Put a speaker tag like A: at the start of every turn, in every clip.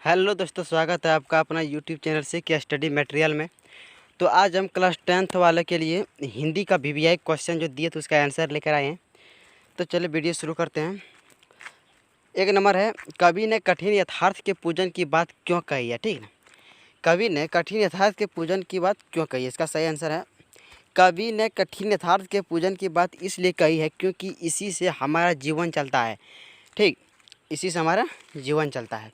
A: Hello दोस्तों, स्वागत है आपका अपना यूट्यूब चैनल से क्या स्टडी मटेरियल में। तो आज हम क्लास 10th वाले के लिए हिंदी का वीवीआई क्वेश्चन जो दिए तो उसका आंसर लेकर आए हैं। तो चलिए वीडियो शुरू करते हैं। एक नंबर है, कवि ने कठिन यथार्थ के पूजन की बात क्यों कही है। ठीक है, कवि ने कठिन यथार्थ के पूजन की बात क्यों कही है। इसका सही आंसर है, कवि ने कठिन यथार्थ के पूजन की बात इसलिए कही है क्योंकि इसी से हमारा जीवन चलता है। ठीक, इसी से हमारा जीवन चलता है।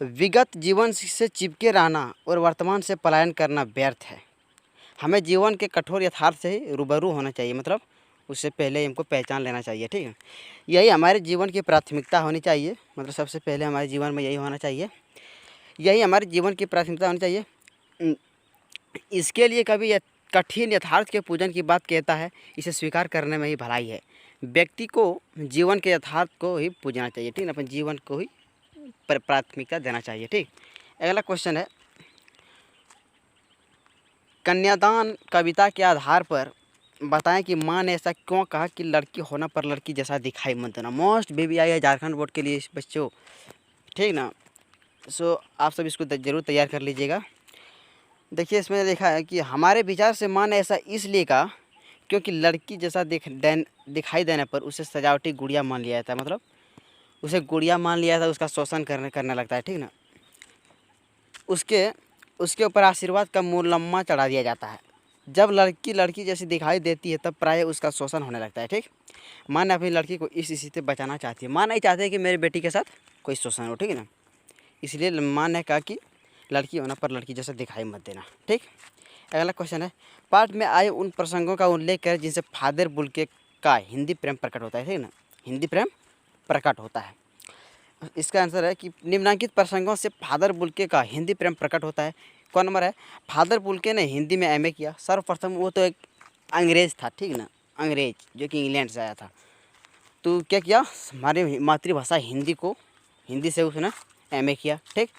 A: विगत जीवन से चिपके रहना और वर्तमान से पलायन करना व्यर्थ है। हमें जीवन के कठोर यथार्थ से ही रूबरू होना चाहिए, मतलब उससे पहले हमको पहचान लेना चाहिए। ठीक है, यही हमारे जीवन की प्राथमिकता होनी चाहिए। मतलब सबसे पहले हमारे जीवन में यही होना चाहिए, यही हमारे जीवन की प्राथमिकता होनी चाहिए। इसके लिए कभी कठिन यथार्थ के पूजन की बात कहता है, इसे स्वीकार करने में ही भलाई है। व्यक्ति को जीवन के यथार्थ को ही पूजना चाहिए। ठीक है, अपने जीवन को ही प्राथमिकता देना चाहिए। ठीक, अगला क्वेश्चन है, कन्यादान कविता के आधार पर बताएं कि माँ ने ऐसा क्यों कहा कि लड़की होना पर लड़की जैसा दिखाई मत देना। मोस्ट वीवीआई है झारखंड बोर्ड के लिए बच्चों। ठीक ना, सो आप सब इसको ज़रूर तैयार कर लीजिएगा। देखिए, इसमें देखा है कि हमारे विचार से माँ ने ऐसा इसलिए कहा क्योंकि लड़की जैसा दिखाई देने पर उसे सजावटी गुड़िया मान लिया जाता है। मतलब उसे गुड़िया मान लिया था, उसका शोषण करने लगता है। ठीक ना, उसके ऊपर आशीर्वाद का मूलम्मा चढ़ा दिया जाता है। जब लड़की लड़की जैसी दिखाई देती है तब प्राय उसका शोषण होने लगता है। ठीक, माँ ने अपनी लड़की को इस स्थिति से बचाना चाहती है। माँ नहीं चाहती कि मेरी बेटी के साथ कोई शोषण हो। ठीक है ना, इसलिए माँ ने कहा कि लड़की होना पर लड़की जैसा दिखाई मत देना। ठीक, अगला क्वेश्चन है, पाठ में आए उन प्रसंगों का उल्लेख करें जिनसे फादर बुल्के का हिंदी प्रेम प्रकट होता है। ठीक ना, हिंदी प्रेम प्रकट होता है। इसका आंसर है कि निम्नलिखित प्रसंगों से फादर बुल्के का हिंदी प्रेम प्रकट होता है। कौन नंबर है, फादर बुल्के ने हिंदी में एमए किया। सर्वप्रथम वो तो एक अंग्रेज़ था। ठीक ना, अंग्रेज जो कि इंग्लैंड से आया था। तो क्या किया, हमारी मातृभाषा हिंदी से उसने एमए किया। ठीक,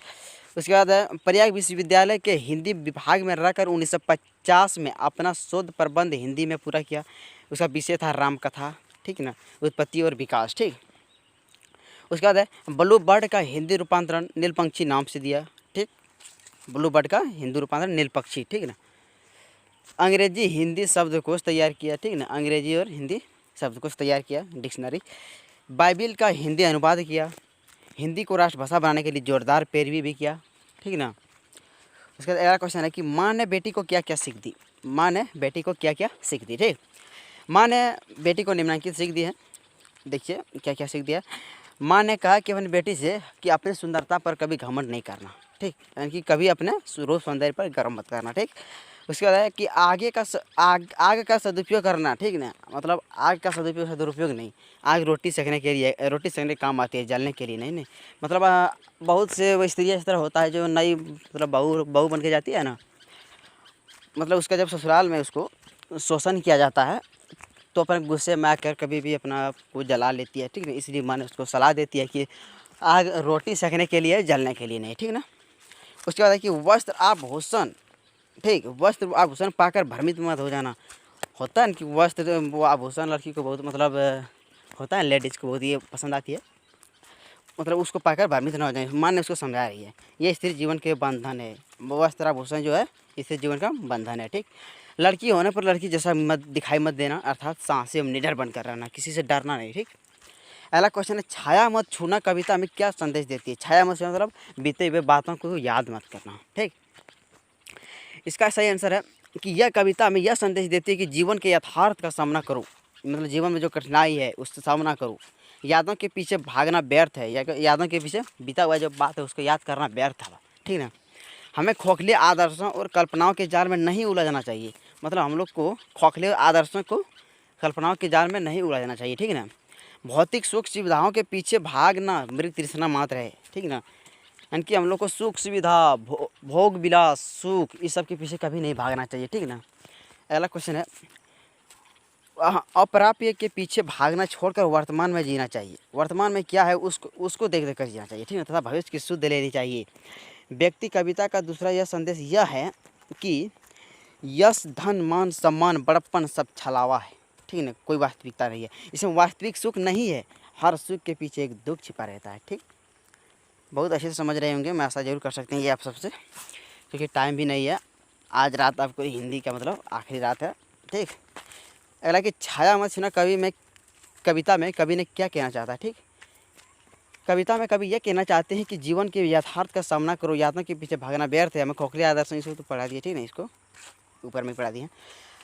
A: उसके बाद प्रयाग विश्वविद्यालय के हिंदी विभाग में रहकर 1950 में अपना शोध प्रबंध हिंदी में पूरा किया। उसका विषय था रामकथा। ठीक ना, उत्पत्ति और विकास। ठीक, उसके बाद है ब्लू बर्ड का हिंदी रूपांतरण नीलपक्षी नाम से दिया। ठीक, ब्लू बर्ड का हिंदी रूपांतरण नीलपक्षी। ठीक ना, अंग्रेजी हिंदी शब्दकोश तैयार किया। ठीक ना, अंग्रेजी और हिंदी शब्दकोश तैयार किया, डिक्शनरी। बाइबिल का हिंदी अनुवाद किया। हिंदी को राष्ट्रभाषा बनाने के लिए जोरदार पैरवी भी किया। ठीक ना, उसके बाद अगला क्वेश्चन है कि माँ ने बेटी को क्या क्या सीख दी। माँ ने बेटी को क्या क्या सीख दी। ठीक, माँ ने बेटी को निम्नलिखित सीख दी है। देखिए क्या क्या सीख दिया। माँ ने कहा कि अपनी बेटी से कि अपनी सुंदरता पर कभी घमंड नहीं करना। ठीक, यानी कि कभी अपने रूप सौंदर्य पर गर्व मत करना। ठीक, उसके बाद है कि आग का सदुपयोग करना। ठीक ना, मतलब आग का सदुपयोग दुरुपयोग नहीं। आग रोटी सेकने के लिए, रोटी सेकने के काम आती है, जलने के लिए नहीं। नहीं मतलब बहुत से वो स्त्रियाँ इस तरह होता है जो नई मतलब बहू बन के जाती है ना, मतलब उसका जब ससुराल में उसको शोषण किया जाता है तो अपने गुस्से में आकर कभी भी अपना को जला लेती है। ठीक है, इसलिए माँ ने उसको सलाह देती है कि आग रोटी सेकने के लिए, जलने के लिए नहीं। ठीक ना, उसके बाद है कि वस्त्र आभूषण। ठीक, वस्त्र आभूषण पाकर भ्रमित मत हो जाना। होता है ना कि वस्त्र वो आभूषण लड़की को बहुत मतलब होता है, लेडीज़ को बहुत ये पसंद आती है, मतलब उसको पाकर भ्रमित न हो जाए। माँ ने उसको समझा रही है ये स्त्री जीवन के बंधन है। वस्त्र आभूषण जो है स्त्री जीवन का बंधन है। ठीक, लड़की होने पर लड़की जैसा दिखाई मत देना, अर्थात साहसी एवं निडर बनकर रहना, किसी से डरना नहीं। ठीक, अगला क्वेश्चन है, छाया मत छूना कविता में क्या संदेश देती है। छाया मत छूना मतलब बीते हुए बातों को याद मत करना। ठीक, इसका सही आंसर है कि यह कविता में यह संदेश देती है कि जीवन के यथार्थ का सामना करो, मतलब जीवन में जो कठिनाई है उसका सामना करो। यादों के पीछे भागना व्यर्थ है, या यादों के पीछे बीता हुआ जो बात है उसको याद करना व्यर्थ है। ठीक ना, हमें खोखले आदर्शों और कल्पनाओं के जाल में नहीं उलझना चाहिए। मतलब हम लोग को खोखले आदर्शों को कल्पनाओं के जाल में नहीं उलझना चाहिए। ठीक है ना, भौतिक सुख सुविधाओं के पीछे भागना मृग तृष्णा मात्र है। ठीक ना, यानी कि हम लोग को सुख सुविधा भोग विलास सुख इस सब के पीछे कभी नहीं भागना चाहिए। ठीक ना, अगला क्वेश्चन है, अप्राप्य के पीछे भागना छोड़कर वर्तमान में जीना चाहिए। वर्तमान में क्या है उसको देख कर जीना चाहिए। ठीक है, तथा भविष्य की सुध लेनी चाहिए। व्यक्ति कविता का दूसरा यह संदेश यह है कि यश धन मान सम्मान बड़प्पन सब छलावा है। ठीक है ना, कोई वास्तविकता नहीं है, इसमें वास्तविक सुख नहीं है। हर सुख के पीछे एक दुख छिपा रहता है। ठीक, बहुत अच्छे से समझ रहे होंगे, मैं आशा ज़रूर कर सकते हैं ये आप सबसे, क्योंकि टाइम भी नहीं है। आज रात आपको हिंदी का मतलब आखिरी रात है, ठीक। अगला कि छाया मत छूना कवि में, कविता में कवि ने क्या कहना चाहता है, ठीक। कविता में कवि यह कहना चाहते हैं कि जीवन के यथार्थ का सामना करो, यातनाओं के पीछे भागना व्यर्थ है। हमें खोखले आदर्श इसको तो पढ़ा दिए, ठीक है, इसको ऊपर में पढ़ा दिए।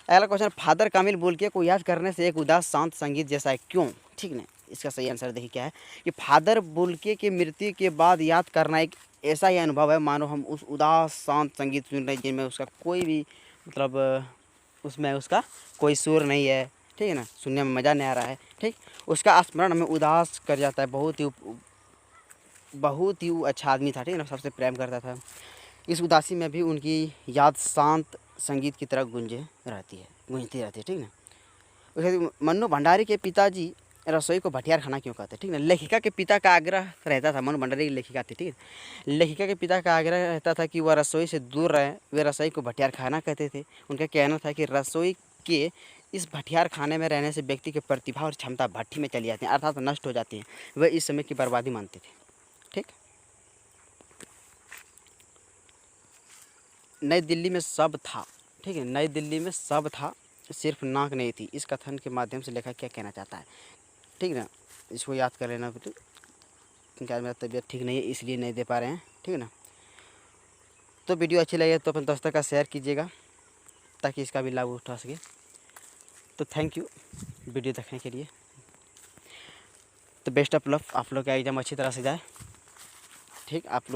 A: अगला क्वेश्चन, फादर कामिल बोलके को याद करने से एक उदास शांत संगीत जैसा है, क्यों, ठीक ना। इसका सही आंसर देखिए क्या है कि फादर बोलके की मृत्यु के बाद याद करना एक ऐसा ही अनुभव है मानो हम उस उदास शांत संगीत सुन रहे हैं जिनमें उसका कोई भी मतलब उसमें उसका कोई सुर नहीं है, ठीक है ना, सुनने में मज़ा नहीं आ रहा है, ठीक। उसका स्मरण हमें उदास कर जाता है। बहुत ही वो अच्छा आदमी था, ठीक है ना, सबसे प्रेम करता था। इस उदासी में भी उनकी याद शांत संगीत की तरह गूंजती रहती है, ठीक ना। उसके मन्नू भंडारी के पिताजी रसोई को भटियार खाना क्यों कहते हैं, ठीक ना। लेखिका के पिता का आग्रह रहता था, मन्नू भंडारी की लेखिका थी, ठीक है। लेखिका के पिता का आग्रह रहता था कि वह रसोई से दूर रहे, वे रसोई को भटियार खाना कहते थे। उनका कहना था कि रसोई के इस भटियार खाने में रहने से व्यक्ति की प्रतिभा और क्षमता भट्ठी में चली जाती है, अर्थात नष्ट हो जाती है। वह इस समय की बर्बादी मानते थे, ठीक। नई दिल्ली में सब था, ठीक है, नई दिल्ली में सब था, सिर्फ नाक नहीं थी। इस कथन के माध्यम से लेखक क्या कहना चाहता है, ठीक ना। इसको याद कर लेना बेटे, क्योंकि आज मेरा तबीयत ठीक नहीं है इसलिए नहीं दे पा रहे हैं, ठीक है ना। तो वीडियो अच्छी लगे तो अपने दोस्तों का शेयर कीजिएगा ताकि इसका भी लाभ उठा सके। तो थैंक यू वीडियो देखने के लिए। तो बेस्ट ऑफ लक, आप लोग का एग्ज़ाम अच्छी तरह से जाए, ठीक। आप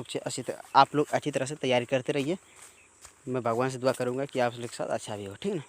A: लोग अच्छी तरह से तैयारी करते रहिए। मैं भगवान से दुआ करूँगा कि आप लोग के साथ अच्छा भी हो, ठीक ना।